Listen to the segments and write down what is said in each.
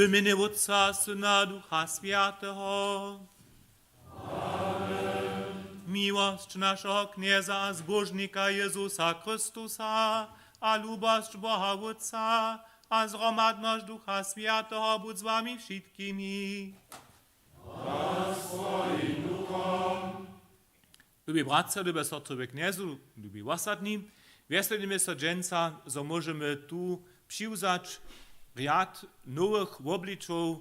w imieniu Otca, Syna, Ducha Świętego. Miłość naszego Knieza a Zbożnika Jezusa Chrystusa, a lubość Boha Otca, a zgromadność Ducha Świętego budź z wami wszystkimi. Lubi bratce, lubi sestrowie Kniezu, lubi ostatni, wieselimy się dżęca, że możemy tu przywiązać rjad nowych obliczów,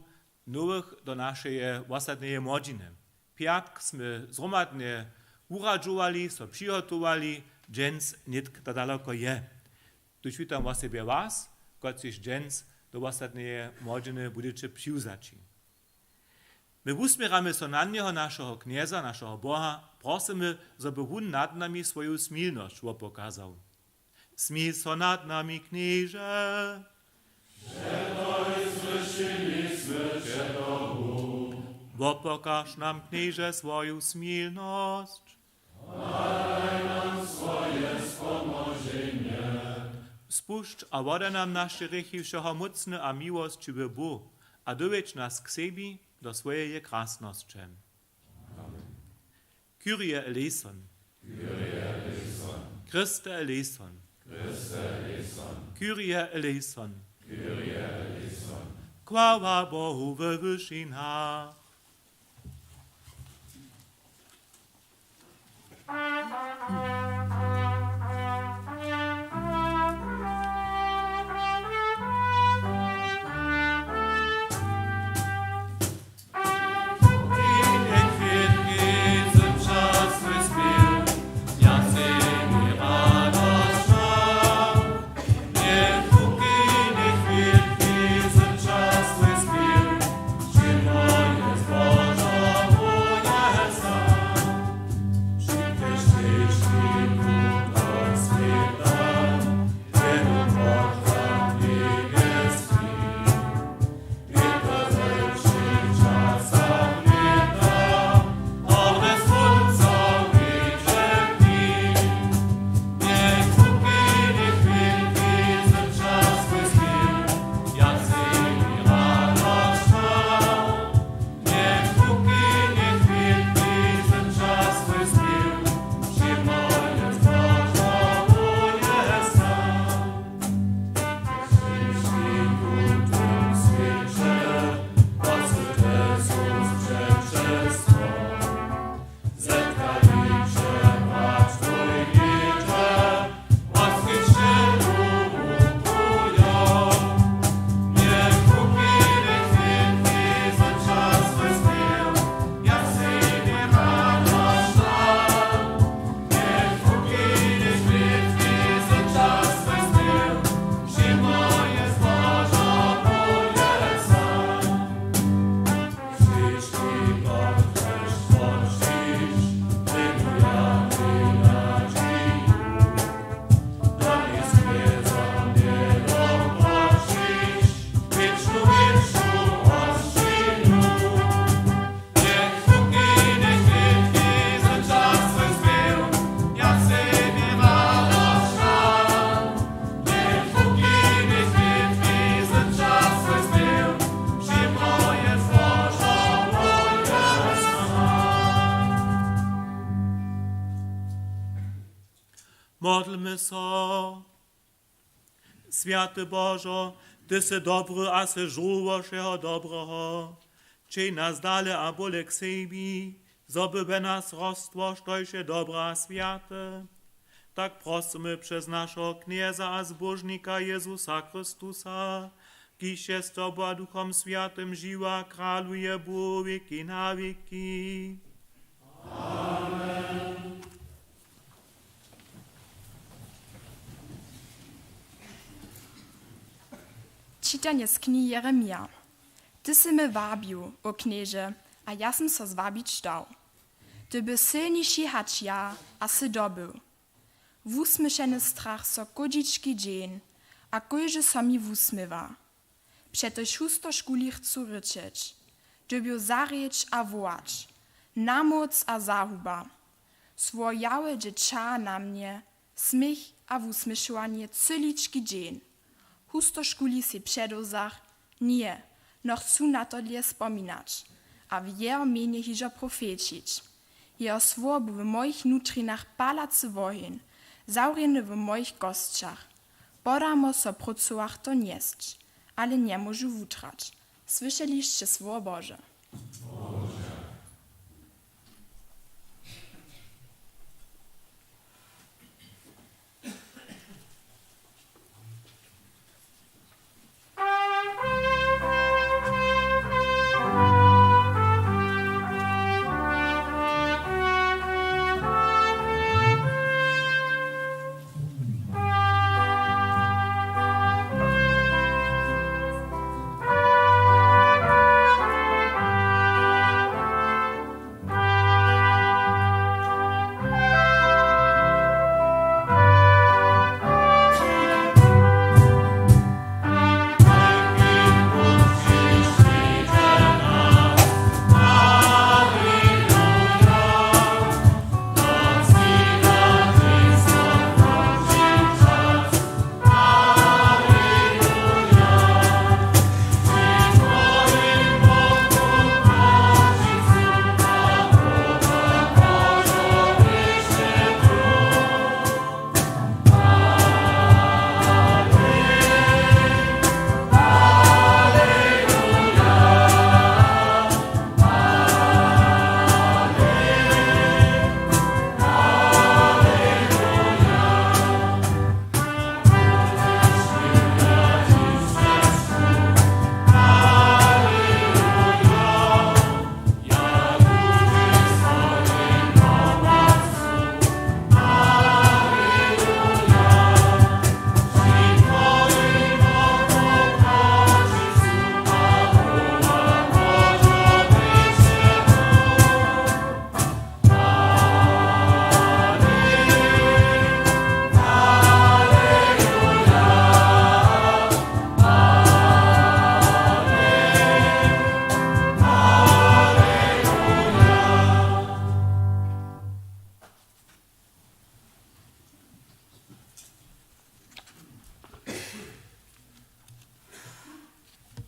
nowych do naszej ostatniej młodziny. Piatk sme zromadnie uradzowali, so przygotowali, dżęc nitk to daleko je. Tu witam o sobie was, kociś dżęc do ostatniej młodziny budecie przywiązać. My usmieramy so na niego naszego knieza, naszego Boha, prosimy, żeby on nad nami swoją smilność pokazał. Smil so nad nami, knieże. Pokaż nam, knieże, swoją smilność. Daj nam swoje wspomożenie. Spuszcz, a woda nam nasze grzechy wszeho mocne a miłość by Bóg, a dowiedź nas k sobie do swojej krasności. Kyrie eleison. Kyrie eleison. Christe eleison. Christe eleison. Kyrie eleison. Kyrie eleison. Chwała Bohu we wyżynach. Modlmy so. Święty Bożo, Ty si dobry, a si żółwo wszeho dobrego. Czyj nas dale a bole k sebi, zoby we nas rostło, sztojsze dobra a święte. Tak prosimy przez naszego Knieza a Zbożnika Jezusa Chrystusa, kiś jest Tobą a Duchom Świętym żyła, kraluje Bóg wieki na wieki. Amen. Čitanje z knihy Jeremia. Ty si me wabił, o knieże, a ja sam so zwabić stał. Ty by silniejszy hacz ja, a si dobył. Wusmyšeny strach so kodziczki dzień, a kojże so mi wusmywa. Przetoż husto szkuli chcу ryczeć, dobił zarieć a wołać, namoc a zahuba. Swojały dziecza na mnie, smich a wusmyšovanie cyliczki dzień. Husto škuli si předozach, nie, noch chcú na to dlje spominać, a w jeho mienie hižo profečić. Jeho słowo w moich nutrinach palacy wohin, zaurjeny w moich gostczach. Podamo so procuach to nieść, ale nie môžu wutrać. Słyszeliście słowo Boże.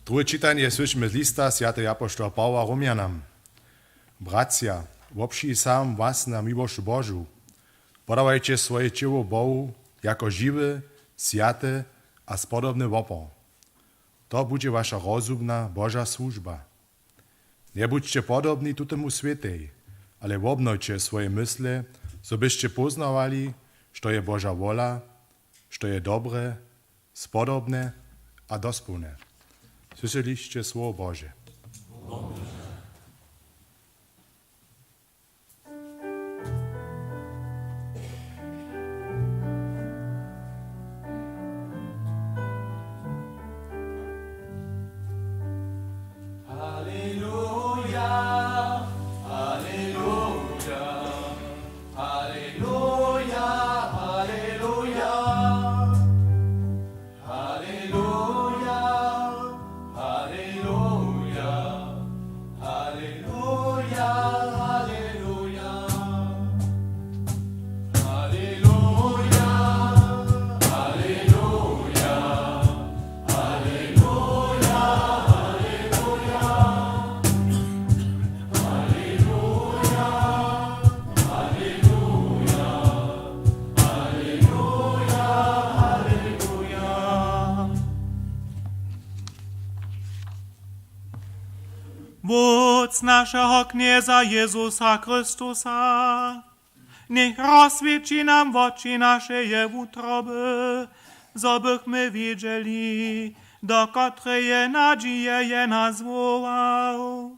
Drugie czytanie słyszymy z lista świętego apostoła Pawła Romianom. Bracia, woprzy sam was na miłość Bożu, podawajcie swoje ciało Bohu jako żywy, święty a spodobny opór. To będzie wasza rozumna Boża służba. Nie bądźcie podobni tutemu świetej, ale obnojcie swoje myśli, so byście poznawali, što je Boża wola, što je dobre, spodobne a dospólne. Słyszeliście słowo Boże. Moc naszego Knieza Jezusa Chrystusa, niech rozswieci nam w oczy nasze utroby, zobychmy wiedzieli, do której nadzieje je nas wołał.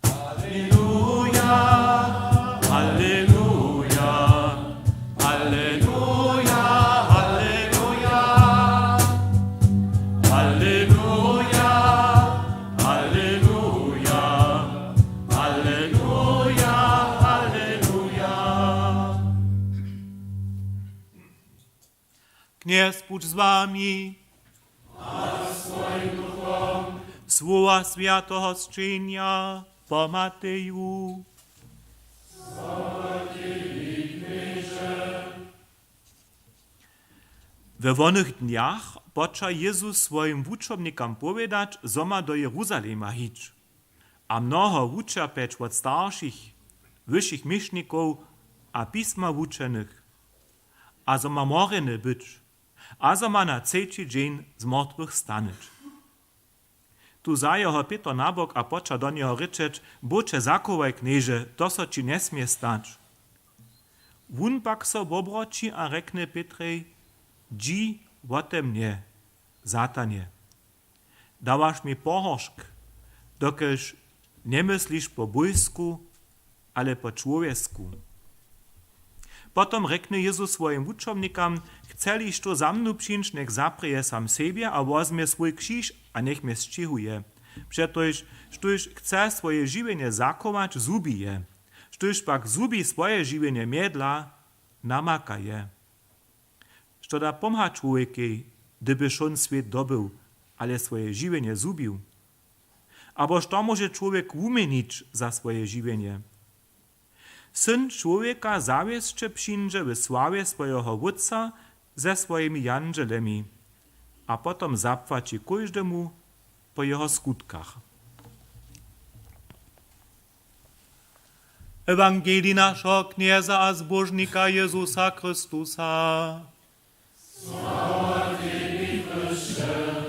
Alleluja, alleluja, alleluja, alleluja, alleluja, alleluja, alleluja, alleluja. Kniez pójdź z wami. Słowa świętego zczynia po Mateju. We wonych dniach poča Jezus svojim wučobnikam povedać, zo ma do Jeruzalema hić. A mnoho wučerpeć od starších, wyšších myšnikov a pisma wučenych. A zo ma morene być, a zo ma na trzeci dzień z mrtwych stanyć. Tu zaje ho Peter nabok a poča do něho ryczeć, boče zakovaj knieže, to so ci nesmie stać. Wun pak so obroči a rekne Petrej, dži wote mnie, Satanie. Dawasz mi pohoršk, dokelž nie myślisz po bójsku, ale po człowiesku. Potom rekne Jezus svojim wučobnikam, chceliš to za mnu přińć, nech zaprije sam sebie a wozmie swój krzyż, a nech mnie sčihuje. Přetož, štož chce swoje žiwienie zakować, zubije. Štož pak zubi swoje žiwienie miedla, namaka je. Što da pomha człowieki, gdyby šon svět dobył, ale swoje žiwienie zubił. Abo što może człowiek umienić za swoje žiwienie? Syn człowieka zawieszcze przyjdzie w sławie swojego wódca ze swoimi janżelemi, a potom zapłaci każdemu po jeho skutkach. Ewangelii naszego knieza a zbożnika Jezusa Chrystusa. Sława Tobie, Chryste.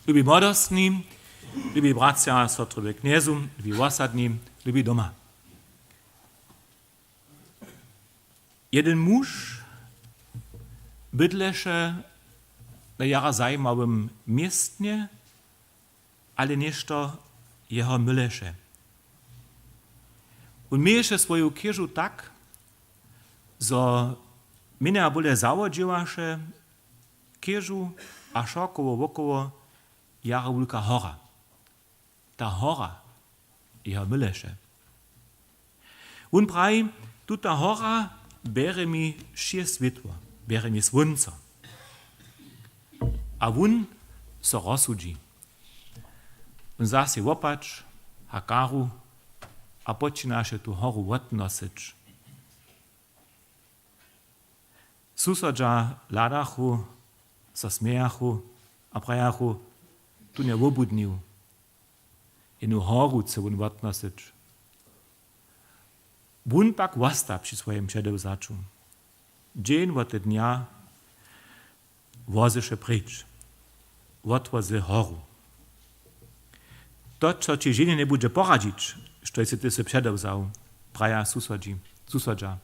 Lubi młodostni, lubi bracia, sotry kniezu, lubi osadni, lubi doma. Jeden muž bydleše na jara zajmowym miestnie, ale nešto jeho myleše. On mieješe swoją kieżu tak, zo mnie bole zawodziłaše kieżu a šokowo wokoło jara wulka hora. Ta hora jeho myleše. On pravi, tuta hora bere mi šie svitło, bere mi słonce. A wun so rozsudzi. On zase wopacz, hakaru, a počinaše tu horu odnosić. Susodža ladachu, so smejachu, a prajachu, tu nie wobudnił. Inu horu se wun odnosić. Wun pak wosta przy swoim przedewzaczu. Dzień od dnia wozysze pryč. Otworzy horu. To, co ci żenie nie będzie poradzić, što si ty se przedewzał, praja susodža.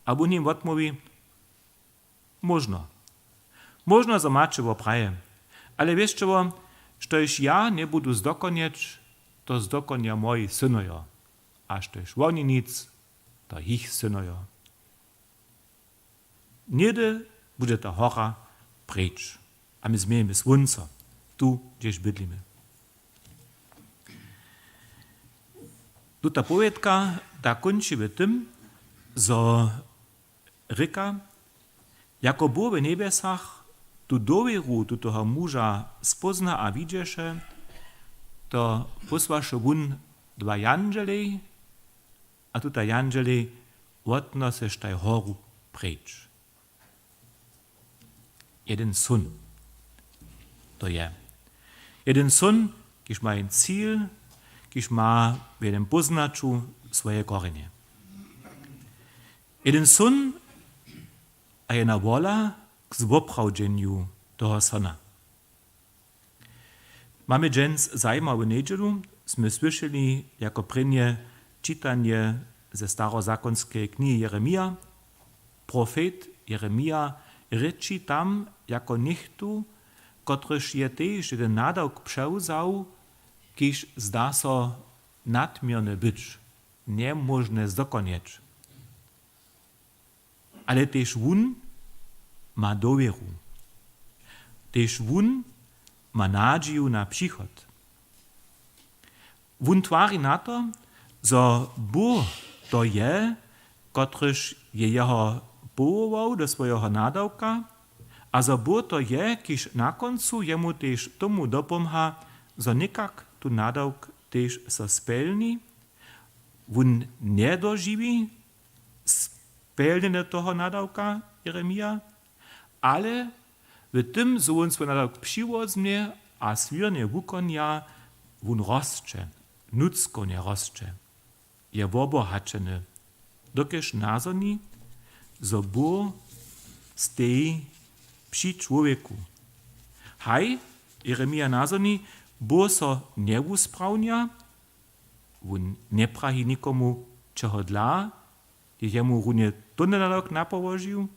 A on im odmówi, można. Można zobaczyło praje, ale wiesz czego, štož ja nie budu zdokonieć, to zdokonia moi synojo, a štož oni nic, to ich synojo. Niedy bude ta hora pryč, a my zmiejemy słońce, tu, gdzieś bydlimy. Tuta powiedka ta kończy w tym, zo ryka, jako Bóg w niebiesach tu dowieru tutoho muża spozna a widziesze, to posłasze wun dwa janżeli, a tuta janżeli odnosesz taj horu pryč. Jeden sun to je. Jeden sun, kiż ma ein Ziel, kiż ma w jednym poznaczu swoje korzenie. Jeden sun a jedna wola k zwoprawdzeniu toho sona. Mamy dżens zajmową niedzielu, sme słyszeli jako prynje czytanie ze starozakonskiej knihy Jeremia. Profet Jeremia ryczy tam jako nichtu, kotryż je też jeden nadawk przełzał, kiż zda so nadmierny być, niemożne zdokonieć. Ale też wun ma dowieru. Też wun ma nadzieję na przychod. Wun twari na to, zo Bóg to je, kotryż je jeho powołał do swojego nadawka, a zo Bóg to je, kiż na końcu jemu też tomu dopomha, zo nikak tu nadawk też so spełni wun nie dožiwi spełnienie toho nadawka Jeremia, ale w tym, co on swój nadawk przywozmie, a swirnie wukonia, wun roscze, nucko nie roscze, je wobohaczeny, dokeż nazoni, zo bo stej przy człowieku. Haj, Jeremia nazoni, bo so nie usprawnia, wun nie prahi nikomu czego dla, jemu runie to nadawk napołożył,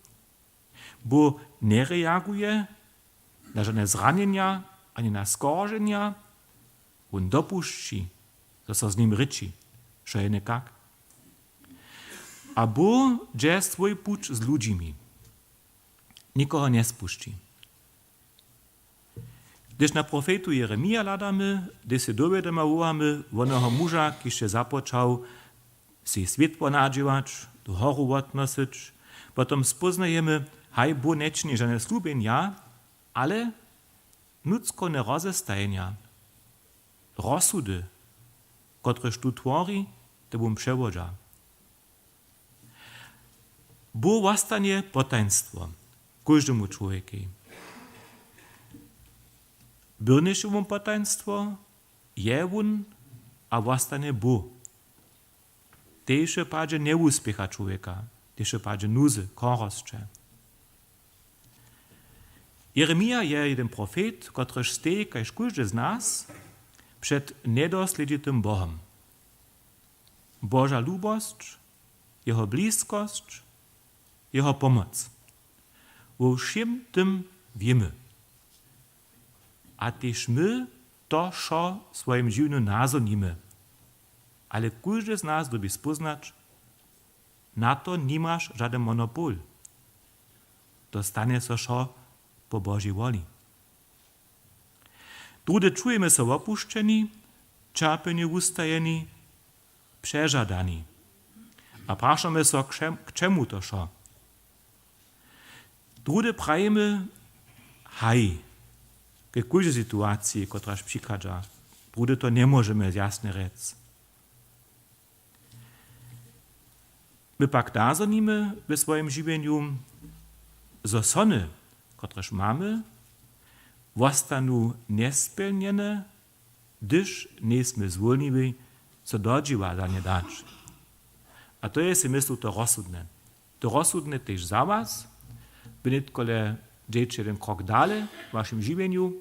bo nie reaguje na żadne zranienia, ani na skorżenia, on dopuści, że so z nim ryczy, że je nekak. A bo dzieje swój pucz z ludźmi, nikogo nie spuści. Gdyż na profetu Jeremia ladamy, gdy się dowiadamy onego muża, kiż się zapoczął si światło nadziewać, do horu odnosić, potem spoznajemy, haj bo nečni žene slubenja, ale nucko ne rozestajenia, rozsudy, kotrež tu tvori, te bom převodža. Bo vostanie potajnstvo každemu človeki. Byrnišovom potajnstvo je wun, a vostanie bo. Teže pađe neuspjeha človeka, teže pađe nuzy, korosče. Jeremia je jeden profet, kotrež stej, kaž każdy z nas, przed nedosleditym Bohem. Boža lubosť, jeho blízkosť, jeho pomoc. Vo všem tym wiemy. A tež my to, šo svojim živnju nazoníme. Ale każdy z nas dobi spoznać, na to nimaš żaden monopol. To stanie so šo po Božej woli. Drudy czujemy się opuszczeni, czerpieni ustajeni, przeżadani. A praszamy się, k czemu to šo? Drudy prajemy haj, ke każdej sytuacji, kotraż przychodzi. Drudy to nie możemy jasne rec. My pak nazonimy w swoim żywieniu, zo sony, kotrež mamy, wostanu nespełnione, gdyż nesmy zwolniwi, co dodziwa za nie dać. A to jest, myślę, to rozsudne. To rozsudne też za was, by nitkole dzieci jeden krok dalej w waszym żywieniu,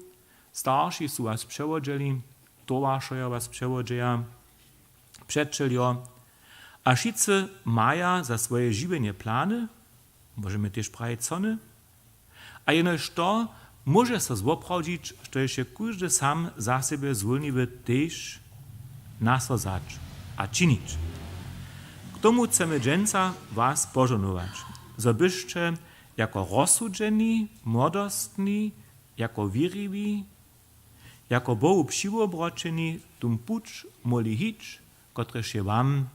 starsi su was przewodzili, towarszoja was przewodzieja, przedczelio, a wszyscy mają za swoje żywienie plany, możemy też prawić sony, a jenož to może się zwoprawić, że jeszcze każdy sam za siebie zwolniwy też nasozać, a czynić. K tomu chcemy dżęca was pożonować, żebyście jako rozsudzeni, młodostni, jako wierliwi, jako Bohu przywobroczeni, tum pucz moli hić, kotreż je wam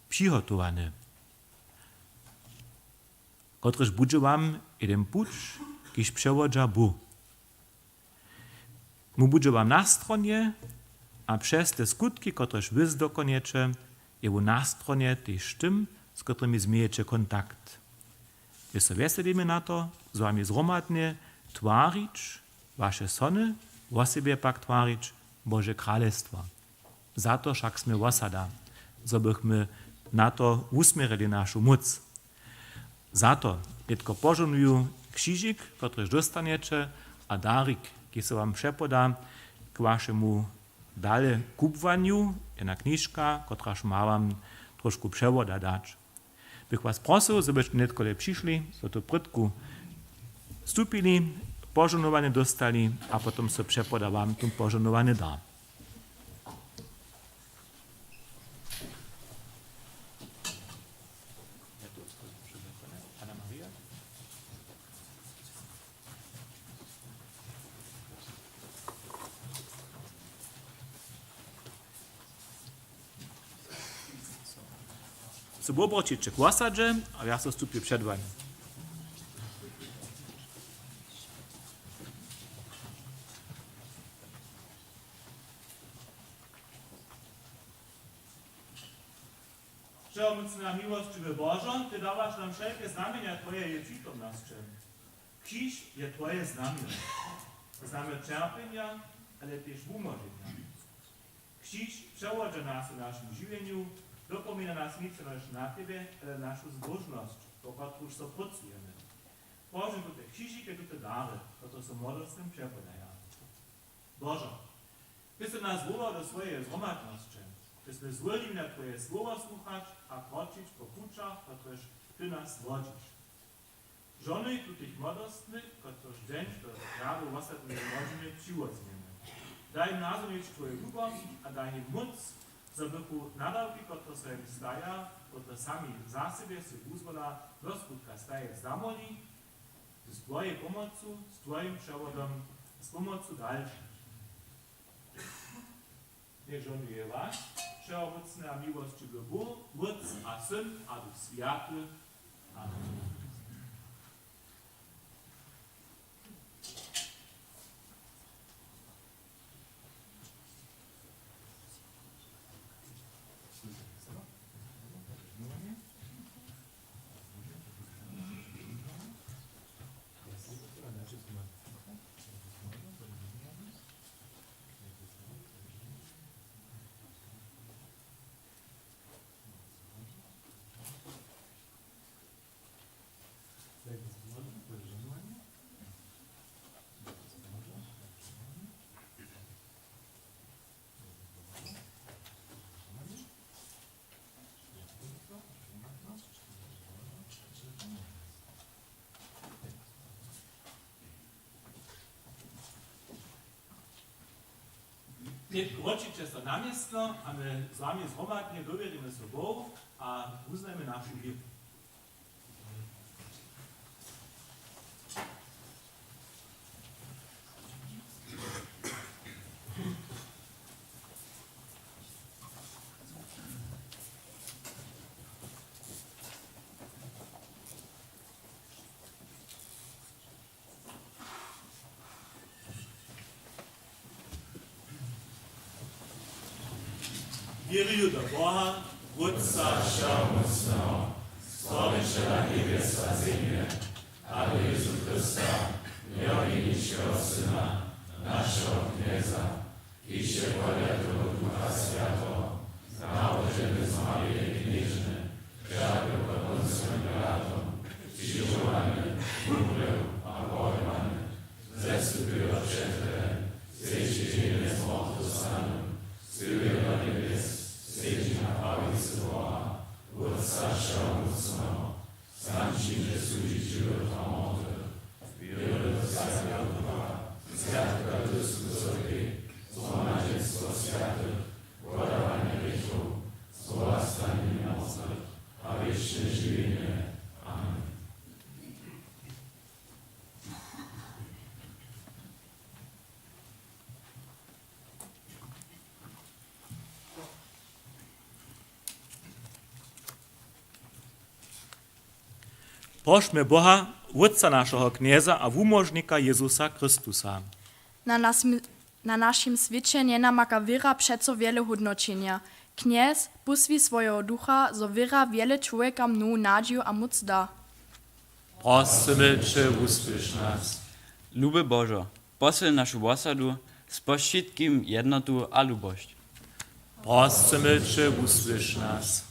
przygotowany. Kotreż budże wam jeden pucz, kiż przewodza bu. Mu budże wam na stronie, a przez te skutki, kotreż wy zdokoniecie, je u na stronie też tym, z którymi zmiejecie kontakt. Wy so weselimy na to, z wami zromadnie twarić wasze sony, o siebie pak twarić Boże Królestwo. Za to však sme osada, zobychmy na to usmierili našu moc. Za to netko požonuju krzyżyk, któryż dostaniecie, a darik, ki se wam przepoda k waszemu dalej kupwaniu, jedna kniżka, kotraż ma wam troszkę przewoda dać. Bych was prosił, żebyście netkole przyszli, do to prytku stupili, pożonowanie dostali, a potem se przepoda wam tym pożonowanie da. Se bo obročiće k osadže, a ja se stupiu před vami. Wszechmocna miłościwy Bożo, Ty dawasz nam wszelkie znamienia Twojej przytomności. Krzyż jest Twoje znamię. Znamię cierpienia, ale też umożenia. Krzyż przewodzi nas w naszym żywieniu, dopomina nas nic na Ciebie, ale naszą zbożność, po którą so pracujemy. Boże, te krzyżyki, te dary, które są młodostnym przepodają. Boże, Ty si nas wołał do swojej zgromadności. Tyśmy zwolili na Twoje słowa słuchać, a kroczyć po puczach, któreż Ty nas wodzisz. Żony tu tych młodostnych, którzy dzień do radu ostatniej rodziny przyłozniemy. Daj im nazumieć Twoje lubość, a daj im moc, zabychu nadawki, które se im staja, które sami za siebie si uzwola, do skutka staje zamoli, z Twojej pomocą, z Twoim przewodem, z pomocą dalszych. Niech żonuje Was, wszechmocna miłościwy Bóg, Ojciec a Syn, a Duch Święty. Amen. Nie kroczycie so namiestno, a my z Wami zhromadnie dowierimy sobą, a uznajmy naszą wiarę. Wieruję do Boha, Ojca Wszechmocnego, Stworzyciela niebios a ziemi, a do Jezu Chrysta, jedynego Syna, naszego Knieza, i się powiatego Ducha Świętego, nałożony z Maryi Knieżny, żaby pod Poncją Piłatem, krzyżowany, umrł, a porwany, zestąpił od Ciebie, zejście ziemię z mordu stanu, zbyły do niebies, zejdzie na prawicy Boga, Ojca Wszechmocnego, sam Cię służyć żywych a mądrych, wiele do Świętego Ducha, Świętego Duchu Wysokiej, zgromadzeństwo światów, podawanie grzechów, złastanie mocnych, a wieczne żywienie. Amen. Prośmy Boha, Ojca naszego Knieza a umożnika Jezusa Chrystusa. Na naszym świecie nie namaka wiera przeco wiele hodnoczenia. Kniez puswi swojego ducha, zo wiera wiele człowieka mnu nadzieju a moc da. Prosimy Cię, usłysz nas. Luby Bożo, posył naszą osadu z pościtkim jednotu a lubość. Prosimy Cię, usłysz nas.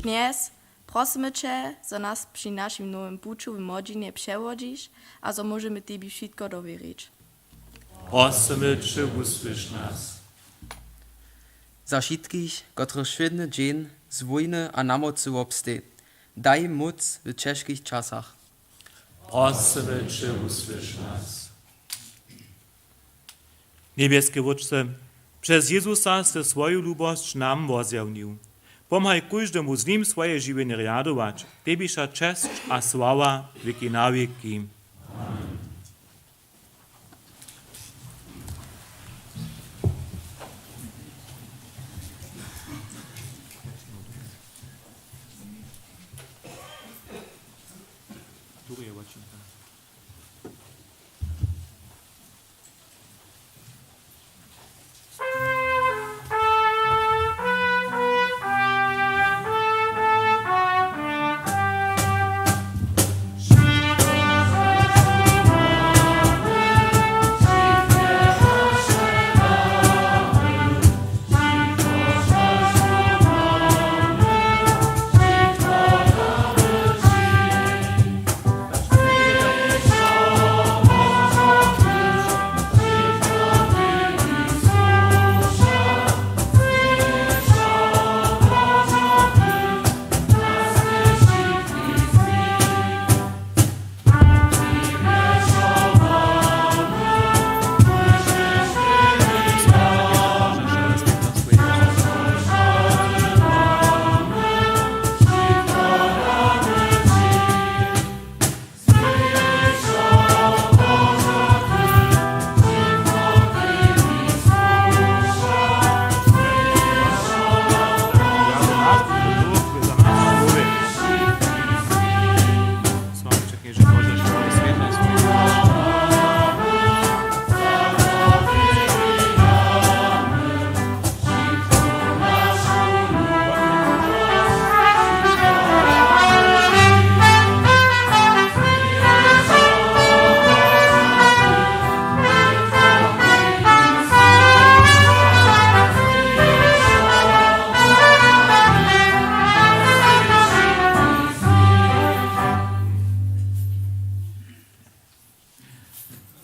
Kniez, prosimy Cię, za nas przy naszym nowym puczu w Modzinie przewodzisz, a zo możemy Tobie wszystko dowierzyć. Prosimy Cię, usłysz nas. Za všetkých, kotrzy świetny dzień z wojny a namocy obstej, daj im moc w ciężkich czasach. Prosimy Cię, usłysz nas. Niebieskie Ojcze, przez Jezusa ze swoją lubość nam wozjawnił. Pomhaj każdemu z nim swoje żywienie radować, Tebisza cześć a sława wieki na wieki.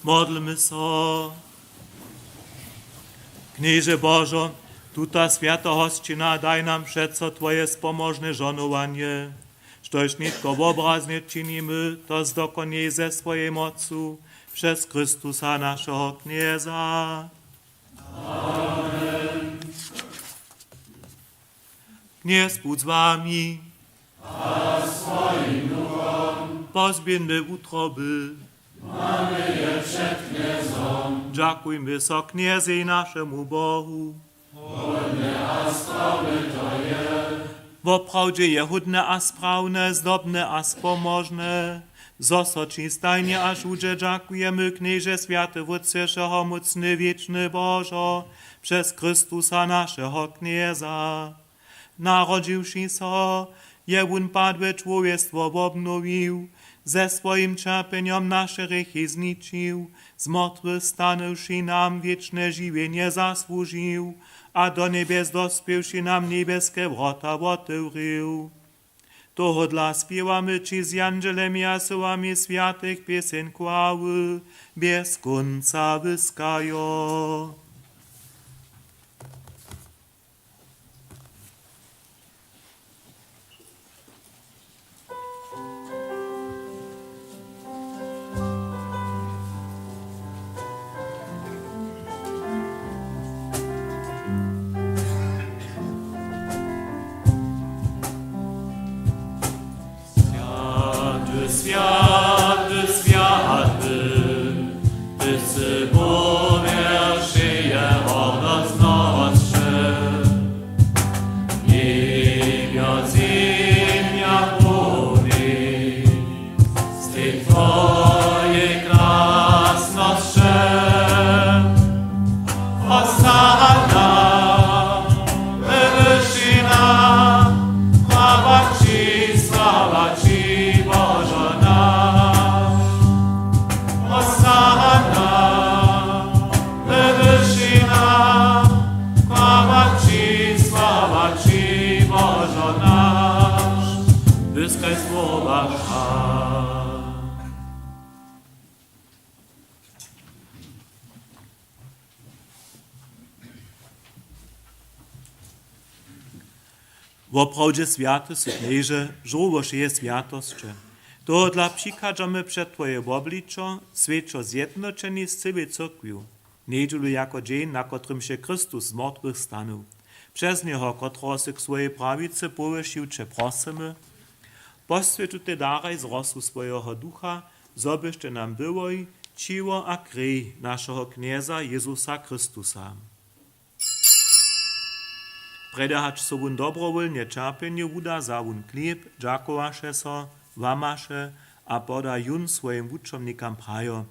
Modlmy so. Knieże Bożo, tuta święta hostina, daj nam przeco Twoje spomożne żonowanie, sztoś nitko obraznie czynimy, to zdokoniej ze swojej mocu, przez Chrystusa naszego Knieza. Amen. Kniez budź z wami, a swoim duchom, pozbierny utroby, mamy je przed Kniezom. Dziękujmy so Kniezy naszemu Bohu. Hodne a sprawne to je. Woprawdzie je hodne a sprawne, zdobne a spomożne. Zosoczy stajnie aż udzie dziękujemy Knieże Święty Wódceszego, mocny, wieczny Bożo, przez Chrystusa naszego Knieza. Narodziwszy so, jebun padłe człowiectwo obnowił, ze swoim cierpieniem nasze grzechy zniczył, zmartwychwstanąwszy nam wieczne żywienie zasłużył, a do niebies dospiewszy nam niebieskie wrota otworzył. Toho dla śpiewamy ci z angelemi a słowami świętych piosen chwały, bez końca wyskają. Święty, święty, Tyś Boże, żyje oraz nocy. Niebio, ziemia, płoni, z tych Twojej krasności. Hosanna, wywyższona, chwała Ci, sława Ci. Woprawdzie święty są knieże, żołoż je świętości. To dla przykadzamy przed Twoje obliczo, świeczo zjednoczeni z całej cyrkwiu. Niedzielu jako dzień, na którym się Chrystus z mrtwych stanął. Przez Niego, którego się k swojej prawicy powyższył, Cię prosimy, poświęć te dary z rosu swojego ducha, zobyście nam byłoj, ciło a krwi naszego Knieza Jezusa Chrystusa. Predahać sobun dobrowolnie cierpienie uda za wun klip, dziakowaše so, wamaše a poda jun swoim wuczomnikam prajo.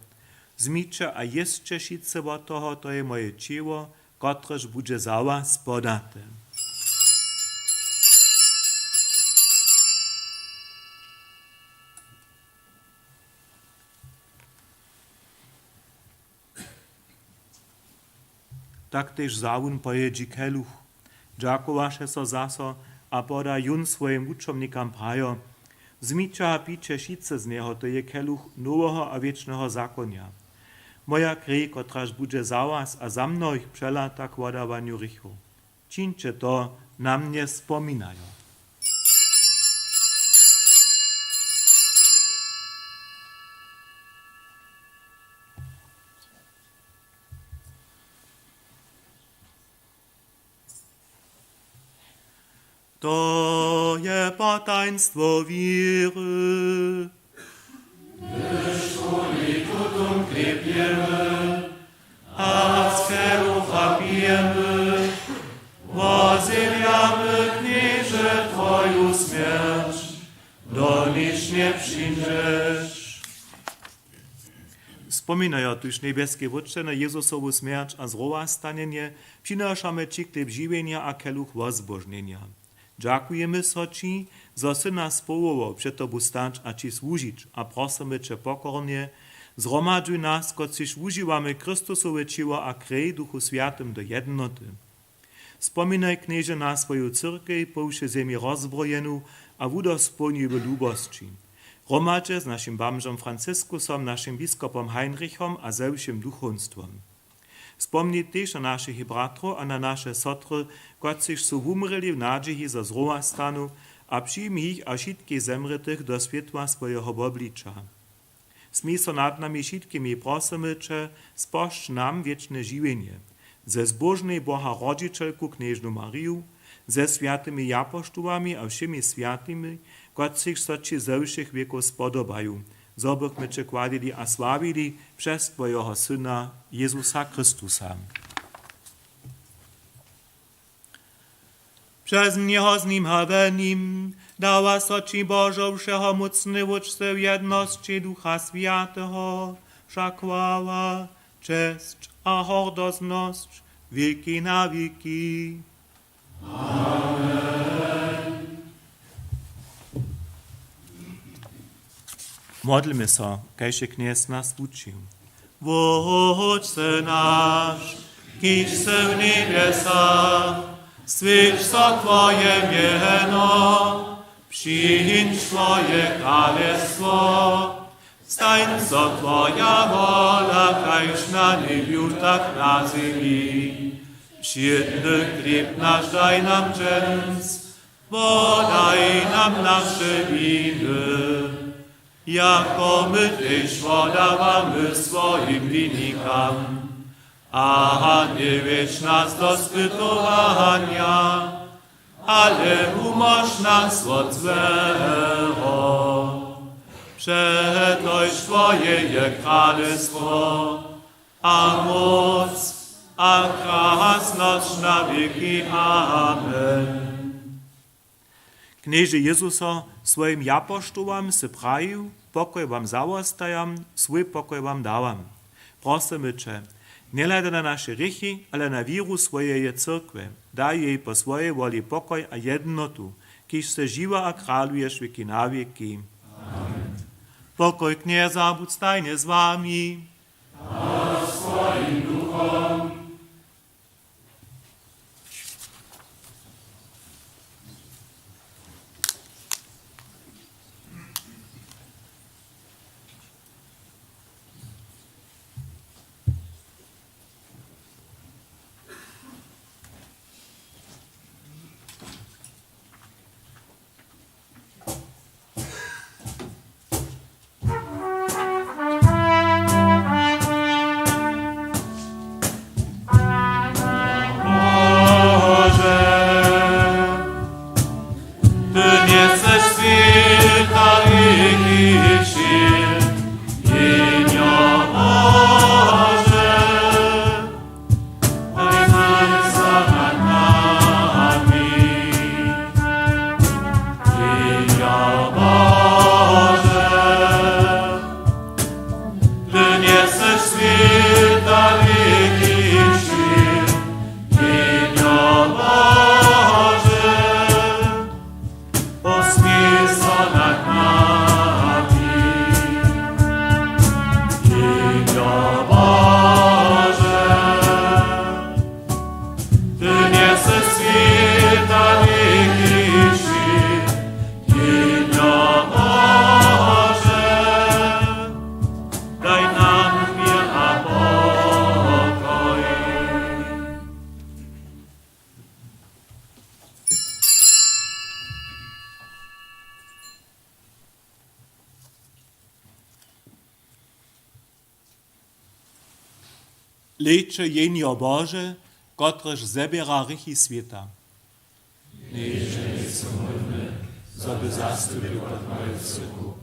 Zmicze a jeszcze šice od toho, to je moje ciło, kotreż bude za was podate. Tak też zawun pojedzi keluch. Dziakowaše so zaso a poda jun swoim wuczomnikam prajo. Zmiča a piče šice z neho, to je keluch nowego a wiecznego zakonia. Moja krwi, kotraż bude za was a za mnoich przelata k wodawaniu rychu. Čińcie to, na mnie wspominają. To je potaństwo wiry. Gdyż tutum klepiemy, a z kelucha pijemy, wozywiamy Knieże Twoją śmierć, doniż nie przyjdziesz. Wspominają tuż niebieskie wódcze na Jezusową śmierć a zrowa stanienie, przynoszamy Ci chleb żywienia a keluch wozbożnienia. Dziękujemy so Ci, za si nas powołał przed Tobą stać a Ci służyć, a prosimy Cię pokornie, zgromadzuj nas, kociż używamy Chrystusowe ciło a krew Duchu Świętym do jednoty. Wspominaj, Knieże, na swoją cyrkę, po wszy ziemi rozbrojeną, a wudospełnił w lubości. Hromadźe z našim bamžom Franciskusom, našim biskopom Heinrichom a zelšim duchonstvom. Spomnij tež na našich bratrov a na naše sotry, kociž su umreli v nádžihi za zroastanu a přijmi ich a všetkých zemretých do svetla svojho obliča. Smí so nad nami všetkými prosomyče, spošť nam wieczne živenje, ze zbožnej Boha rodzicielku kniežnu Mariu, ze sviatymi apoštolami a všemi sviatymi, kociž so či ze všech wiekov spodobajú, zobychmy Cię kładili a sławili przez Twojego Syna Jezusa Chrystusa. Przez Niego z Nim a we Nim dała soci Bożo wszechomocny uczce w jedności Ducha Świętego, wszak chwała, cześć a hordozność wieki na wieki. Modlimy se, kajże kniez nas učił. Ojcze nasz, kiś se w niebiesach, swyć so Twoje mieno, przyjdź Twoje królestwo, stań so Twoja wola, kajż na niebiu, tak na ziemi. Wszedny chleb nasz daj nam dżęs, podaj nam nasze winy, jako my też podawamy swoim winnikam, a nie wiedź nas do spytowania, ale umoż nas od złego. Przetoż Twoje je królestwo, a moc, a krasność na wieki. Amen. Knieże Jezusa swoim apostołom se prawił, pokoj wam załostajam, swój pokoj wam dałam. Prosimy Cię, nie leda na nasze grzechy, ale na wiru swojej cyrkwy. Daj jej po swojej woli pokoj a jednotu, kiż se żywa a kralujesz wieki na wieki. Amen. Pokoj knieza budź stajnie z wami. A swoim duchom. Leče jenio Boże, kotreż zebiera rychy świata. Leče jest modny, żeby zastupił pod moją cyku,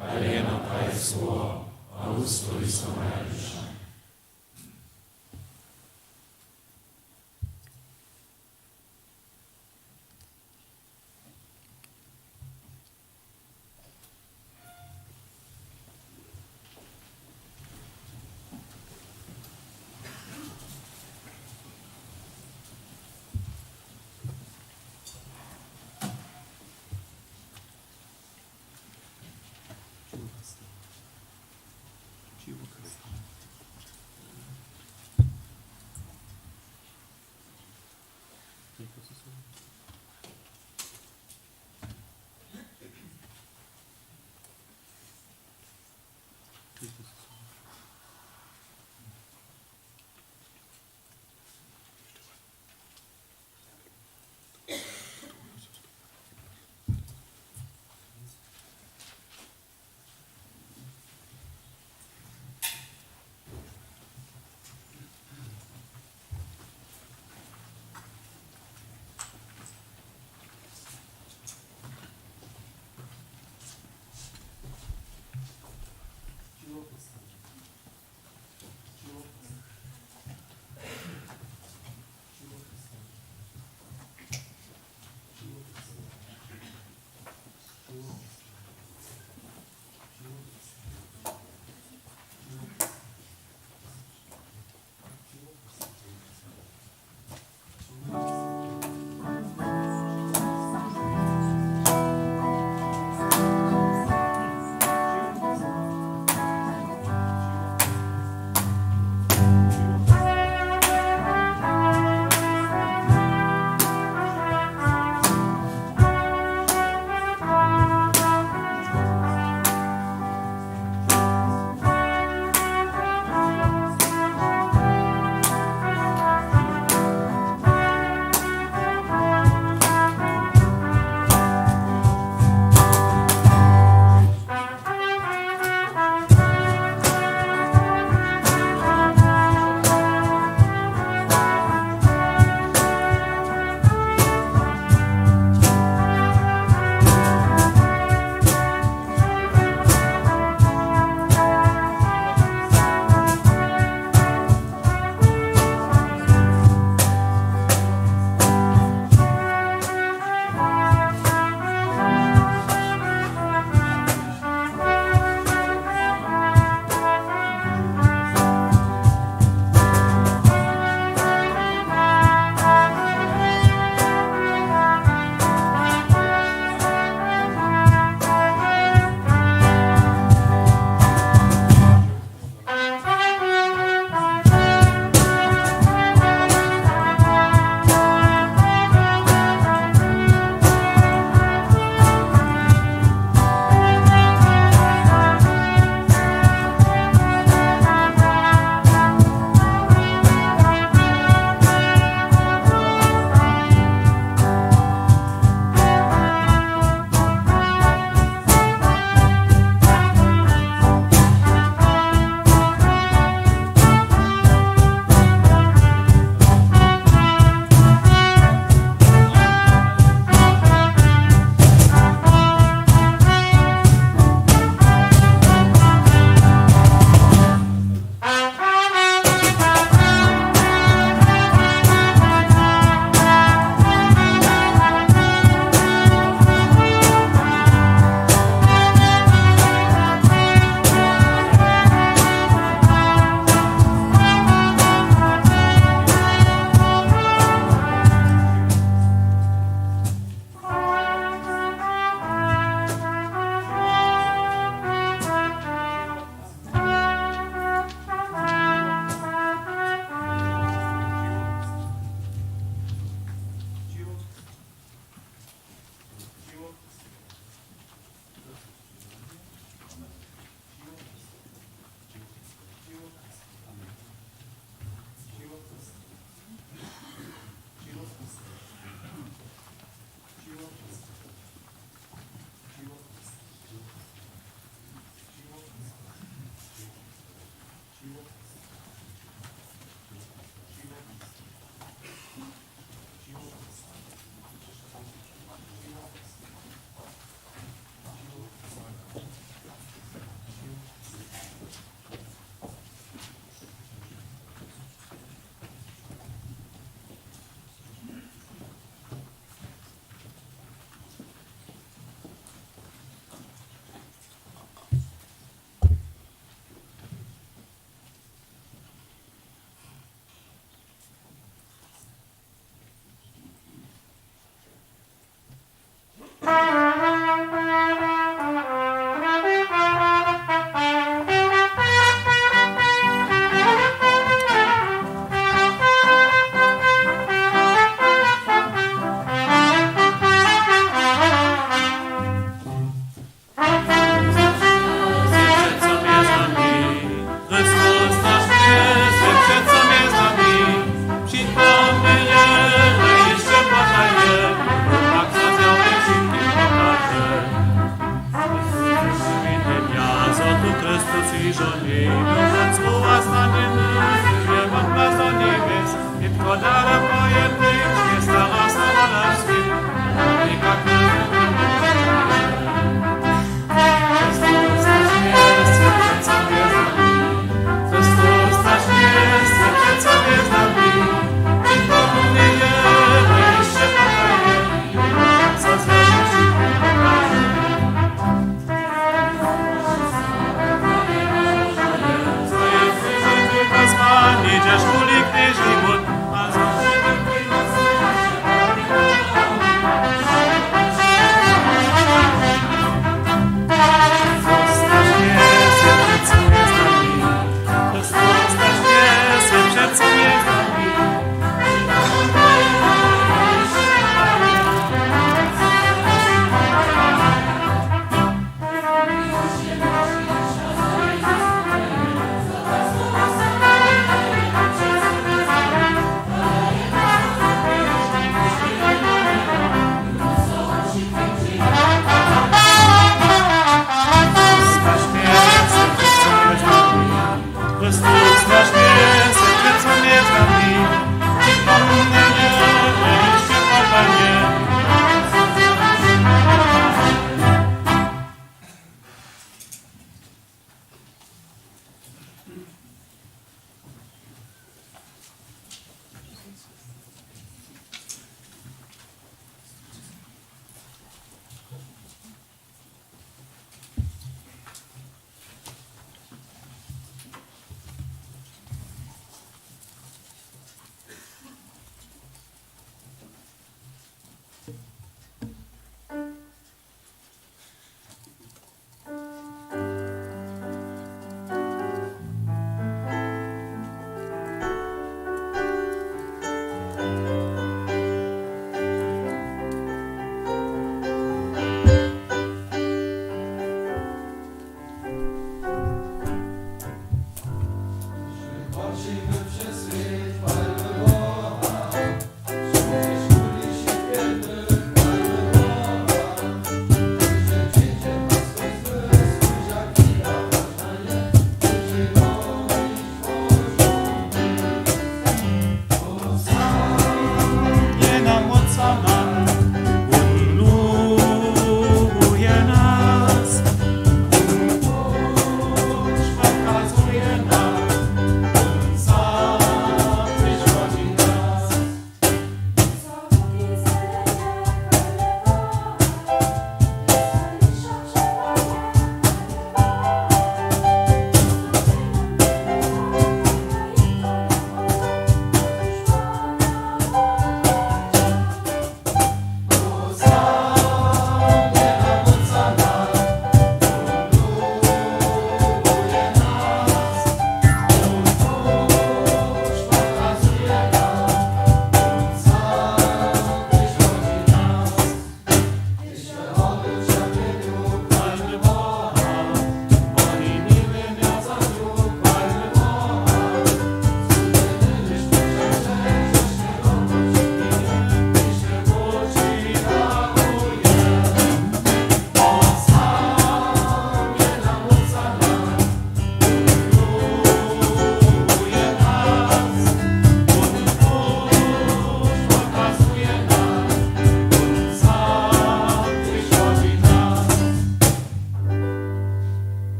ale jeno praj słowo, a ustrój so moja dusza. Живописно.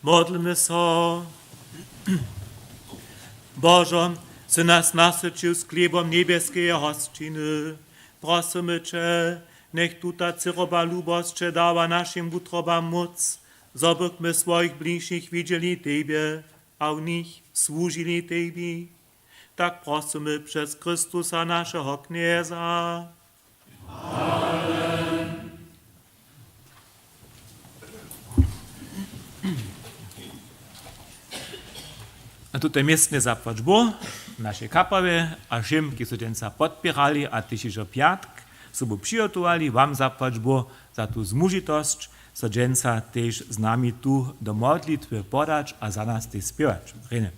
Modlimy się. Boże, Ty nas nasycił z chlebom niebieskiej hostczyny. Prosimy Cię, niech tuta cyroba lubost Cię dała naszym utrobam moc, zobyśmy swoich bliźnich widzieli Tebie, a u nich służyli Tebie. Tak prosimy przez Chrystusa naszego Knieza. A tutaj miestne zapłaczbo, nasze kapawe, a všem, ki so ten sa podpirali, a tysižo piatk, so bo přijotowali, wam zapłaczbo za tu zmužitosť, so dżęca też z nami tu do modlitwy podać, a za nas też śpiewać. Rene.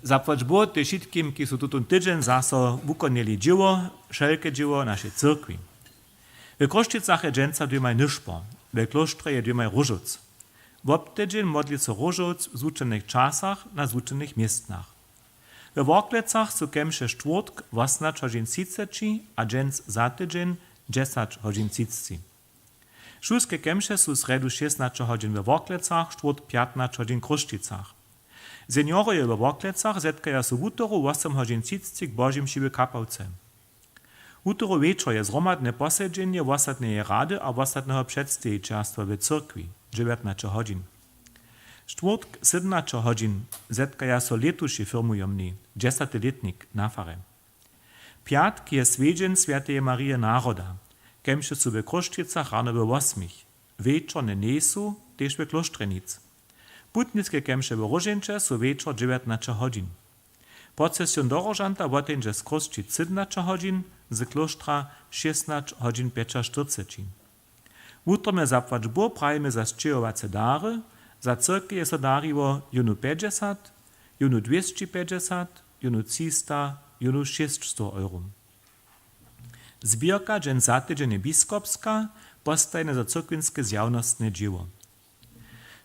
Zapłać Bóg te wszystkim, ki są tutun tydzień zaso wykonali dzieło, wszelkie dzieło naszej cyrkwi. W Kroszczycach je dżęca dymaj nyszpo, w klosztrze je dymaj różuc. W obtydzień modli się różuc w zúčenych czasach na zúčenych miejscach. W Worklecach są kemsze czwartk 18:30, a dżęc za tydzień 10:30. Szulskie kemsze są sredu 16 w Worklecach, czwart 15 w Kroszczycach. Seniorowie w Worklecach zetkają się w útoru 8:30 Bożym siły kapałce. Útoru wieczór je zromadne posiedzenie ostatniej rady a ostatnego przedstawicielstwa w cyrkwi, 19 Czwartk 17 zetkają się letuši firmujomni, 10-letnik na farę. Piatk je swiedzień Świętej Marii Naroda, kemše są w Kroszczycach rano w 8. Wieczorne niesu, też w Klostrenic. Putnickie kemše w Różeńcze są wieczór 19 Procesjon dorożanta woteńże z Kroszczyc 17 z Klostra 16:45. Utrome zapłać Bóg prajmy za zczyjowace dary, za cyrki je so dariło junu 50, junu 250, junu 300, junu 600 euro. Zbierka dżen za tydzień biskopska, postajne za cyrkwinskie zjawnostne dzieło.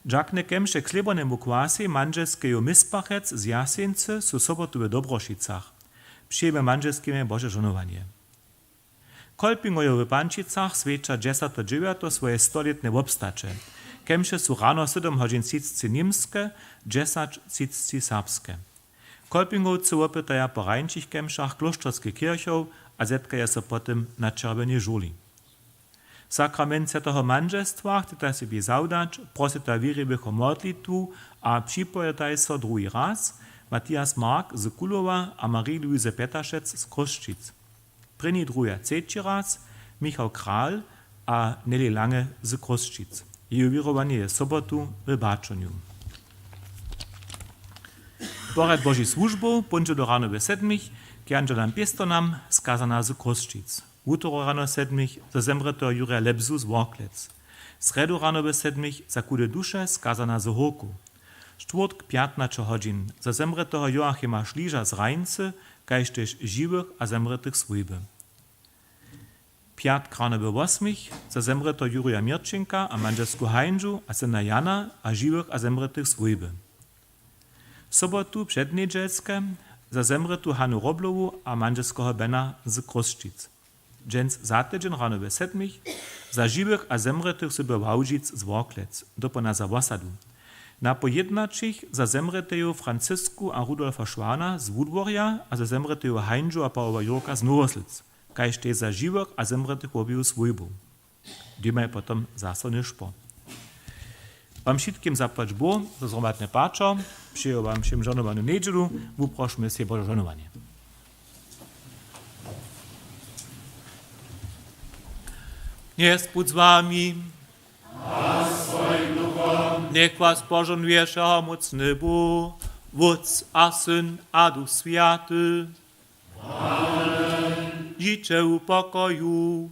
Dżakne kemše klebonemu kwasi manželskeju mispachec z Jasieńcy su sobotu w Dobrošicach. Przyjme manželskie Boże żonowanie. Kolpingojo w Pančicach swiecza 10:09 swoje 100-letne obstacze. Kemše su rano 7:30 niemskie, 10:30 serbskie. Kolpingowcy opytaja po rańčich kemšach kloštorskich kirchów, a zetkaja se potem na czerwenie żuli. Sakrament Svetého manželstva chcete sobie zaudać, prosite wiernych o modlitwu, a připojetaj so drugi raz Matthias Mark z Kulowa a Marie-Louise Petaszec z Kroszczyc. První druga trzeci raz Michał Kral a Nelly Lange z Kroszczyc. Jeho wirowanie je sobotu w Baczoniu. Pored Boží službou, ponželo rano ve 7, k Angelam Pistonam, skazana z Kroszczyc. Útoro rano 7 za zemreto Jurija Lebzu z Worklec. Sredu rano ve 7 za kude duše skazana z Horku. Čtvrtk 15 za zemretoho Joachima Šliža z Rajnce, kajž tež živých a zemretých svojby. Piatk rano ve 8 za zemreto Jurija Mirčenka a manželsku Heinžu a syna Jana a živých a zemretých svojby. Sobotu přednedělské za zemretu Hanu Roblovu a manželskoho Bena z Kroszczyc. Dżęc za tydzień rano we 7 za żywych a zemretych sobie Wałdzic z Worklec, dopona za Wasadu. Na pojednačich za zemreteju Francisku a Rudolfa Švána z Wudworja a za zemreteju Heinžu a Pavła Jurka z Novoslc, kajž te za żywych a zemretych obiju svojbu. Dymaj potom zaso nišpo. Wam wszystkim zapłać Bóg, za zromatne paczo, przyjął wam się żonowaną niedzielu, uprośmy się Boże żonowanie. Jest Bóg z wami. Niech was pożonuje mocny Bóg, Wódz a Syn a Duch Święty. Amen. Życzę pokoju.